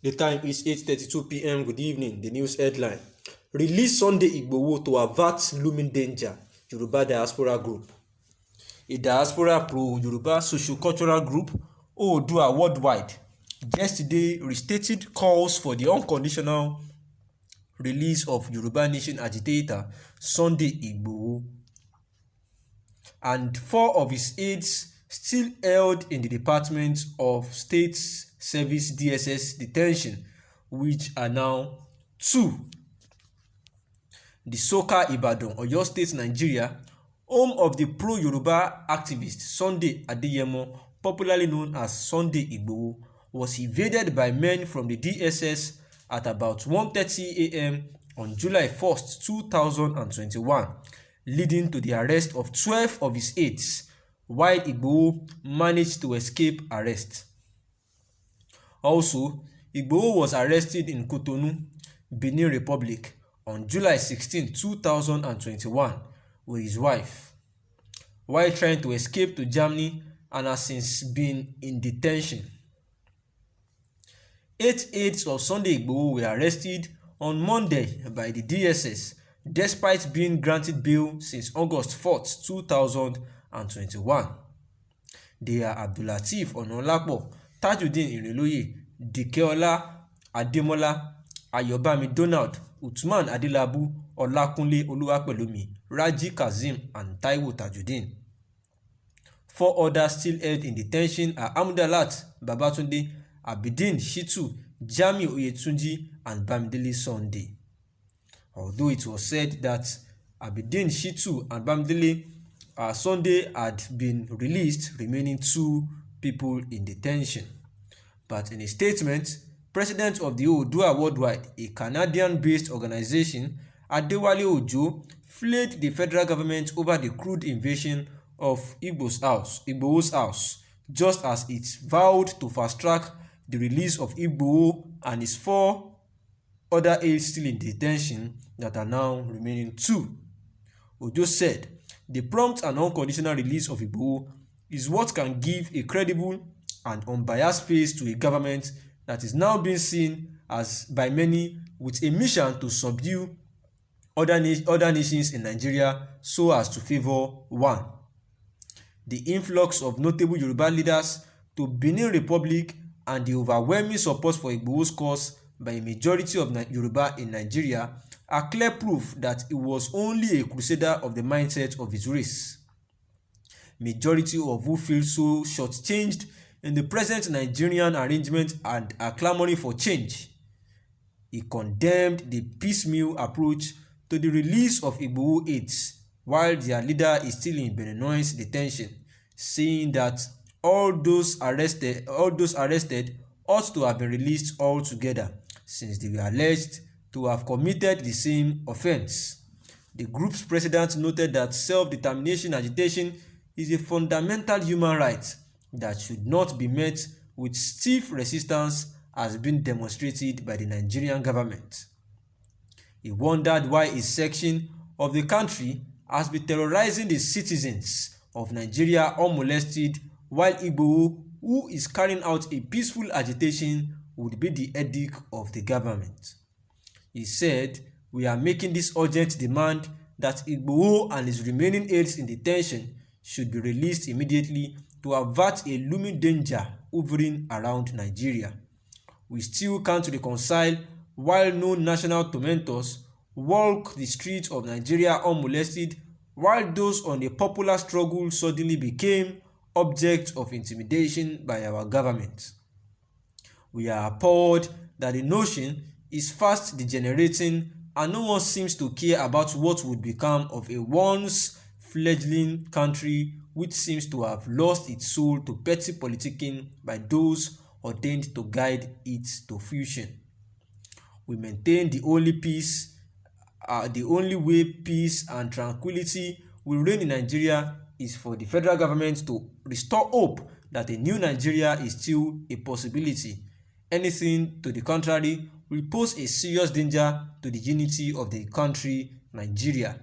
The time is 8:32 p.m. Good evening. The news headline: Release Sunday Igboho to avert looming danger. Yoruba Diaspora Group. A diaspora pro-Yoruba socio-cultural group, Oodua Worldwide, yesterday restated calls for the unconditional release of Yoruba Nation agitator Sunday Igboho and 4 of his aides still held in the Department of State Service DSS detention, which are now 2. The Soka Ibadan, Oyo State, Nigeria, home of the pro-Yoruba activist Sunday Adeyemo, popularly known as Sunday Igboho, was invaded by men from the DSS at about 1:30 a.m. on July 1st, 2021, leading to the arrest of 12 of his aides, while Igboho managed to escape arrest. Also, Igboho was arrested in Cotonou, Benin Republic, on July 16, 2021, with his wife, while trying to escape to Germany, and has since been in detention. 8 aides of Sunday Igboho were arrested on Monday by the DSS, despite being granted bail since August 4, 2021. They are Abdulateef Onolapo, Tajudeen Irinloye, Dikeola Ademola, Ayobami Donald, Uthman Adelabu, Olakunle Oluwapelumi, Raji Kazeem, and Taiwo Tajudeen. 4 others still held in detention are Amudalat Babatunde, Abidin Shitu, Jamiu Oyetunji, and Bamidele Sunday. Although it was said that Abidin Shitu and Bamidele Sunday had been released, remaining 2 people in detention. But in a statement, President of the Oodua Worldwide, a Canadian-based organization, Adewale Ojo, flailed the federal government over the crude invasion of Igboho's house, just as it vowed to fast-track the release of Igboho and his 4 other aides still in detention that are now remaining 2. Ojo said, "The prompt and unconditional release of Igboho is what can give a credible and unbiased face to a government that is now being seen as by many with a mission to subdue other nations in Nigeria so as to favor one." The influx of notable Yoruba leaders to Benin Republic and the overwhelming support for Igboho's cause by a majority of Yoruba in Nigeria are clear proof that he was only a crusader of the mindset of his race. Majority of who feel so shortchanged in the present Nigerian arrangement and are clamoring for change. He condemned the piecemeal approach to the release of Igboho aides while their leader is still in Beninois detention, saying that all those arrested ought to have been released altogether, since they were alleged to have committed the same offense. The group's president noted that self-determination agitation is a fundamental human right that should not be met with stiff resistance as been demonstrated by the Nigerian government. He wondered why a section of the country has been terrorizing the citizens of Nigeria unmolested, while Igboho, who is carrying out a peaceful agitation, would be the headache of the government. He said, "We are making this urgent demand that Igboho and his remaining aides in detention should be released immediately to avert a looming danger hovering around Nigeria. We still can't reconcile while no national tormentors walk the streets of Nigeria unmolested, while those on a popular struggle suddenly became objects of intimidation by our government. We are appalled that the notion is fast degenerating and no one seems to care about what would become of a once fledgling country which seems to have lost its soul to petty politicking by those ordained to guide it to fusion. We maintain the only way peace and tranquility will reign in Nigeria is for the federal government to restore hope that a new Nigeria is still a possibility. Anything to the contrary will pose a serious danger to the unity of the country, Nigeria."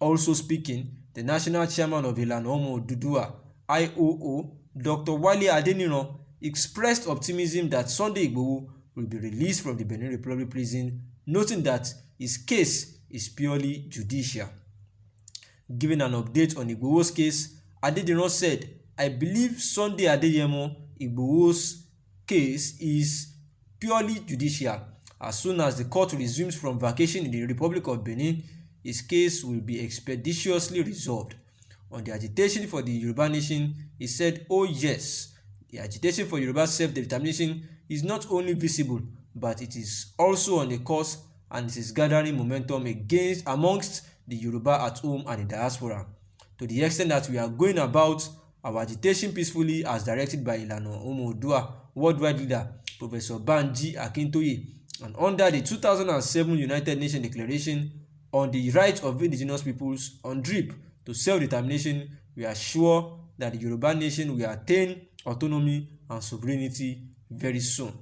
Also speaking, the national chairman of Ilana Omo Oduduwa, IOO, Dr. Wale Adeniran, expressed optimism that Sunday Igboho will be released from the Benin Republic prison, noting that his case is purely judicial. Giving an update on Igboho's case, Adediran said, "I believe Sunday Adeyemo Igboho's case is purely judicial. As soon as the court resumes from vacation in the Republic of Benin, his case will be expeditiously resolved." On the agitation for the Yoruba nation, he said, "Oh yes, the agitation for Yoruba self-determination is not only visible, but it is also on a course, and it is gathering momentum amongst the Yoruba at home and in diaspora, to the extent that we are going about our agitation peacefully as directed by Ilana Omo-Oduwa worldwide leader Professor Banji Akintoye, and under the 2007 United Nations Declaration on the Rights of Indigenous Peoples on DRIP to self-determination, we are sure that the Yoruba nation will attain autonomy and sovereignty very soon.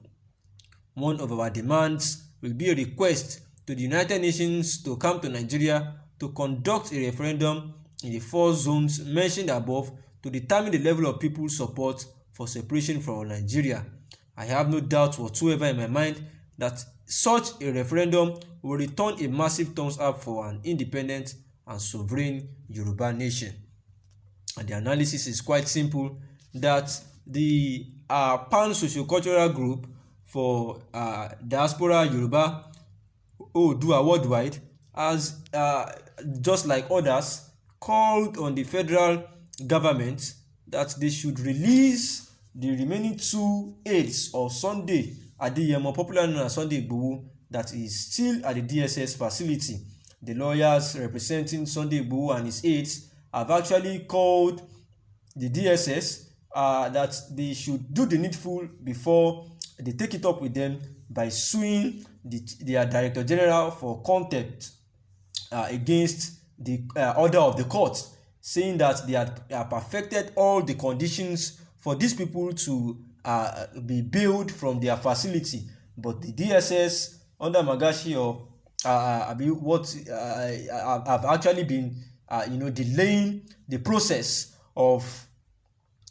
One of our demands will be a request to the United Nations to come to Nigeria to conduct a referendum in the 4 zones mentioned above to determine the level of people's support for separation from Nigeria. I have no doubt whatsoever in my mind that such a referendum will return a massive thumbs up for an independent and sovereign Yoruba nation." And the analysis is quite simple, that the pan-sociocultural group for Diaspora Yoruba Oodua worldwide has, just like others, called on the federal government that they should release the remaining 2 aides of Sunday Adeyemo, popularly known as Sunday Igboho, that is still at the DSS facility. The lawyers representing Sunday Igboho and his aides have actually called the DSS that they should do the needful before they take it up with them by suing their Director General for contempt against the order of the court, saying that they had perfected all the conditions for these people to be bailed from their facility, but the DSS under Magashi or have actually been delaying the process of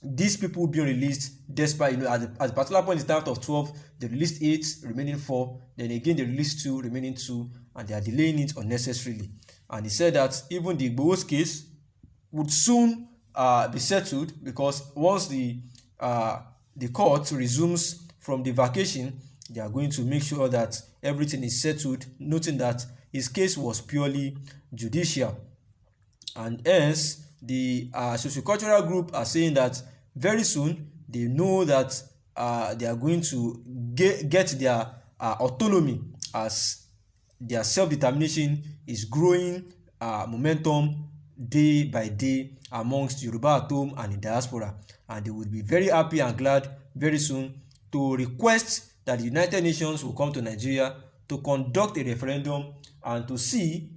these people being released, despite at a particular point in time, out of 12 they released 8, remaining 4, then again they released 2, remaining 2, and they are delaying it unnecessarily. And he said that even the Igboho's case would soon be settled, because once the court resumes from the vacation, they are going to make sure that everything is settled, noting that his case was purely judicial. And hence, the sociocultural group are saying that very soon they know that they are going to get their autonomy, as their self-determination is growing momentum day by day amongst Yoruba at home and in diaspora. And they would be very happy and glad very soon to request that the United Nations will come to Nigeria to conduct a referendum and to see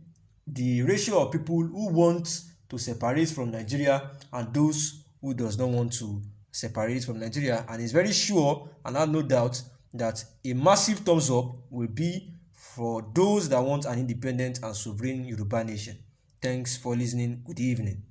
the ratio of people who want to separate from Nigeria and those who does not want to separate from Nigeria. And it's very sure, and I have no doubt, that a massive thumbs up will be for those that want an independent and sovereign Yoruba nation. Thanks for listening. Good evening.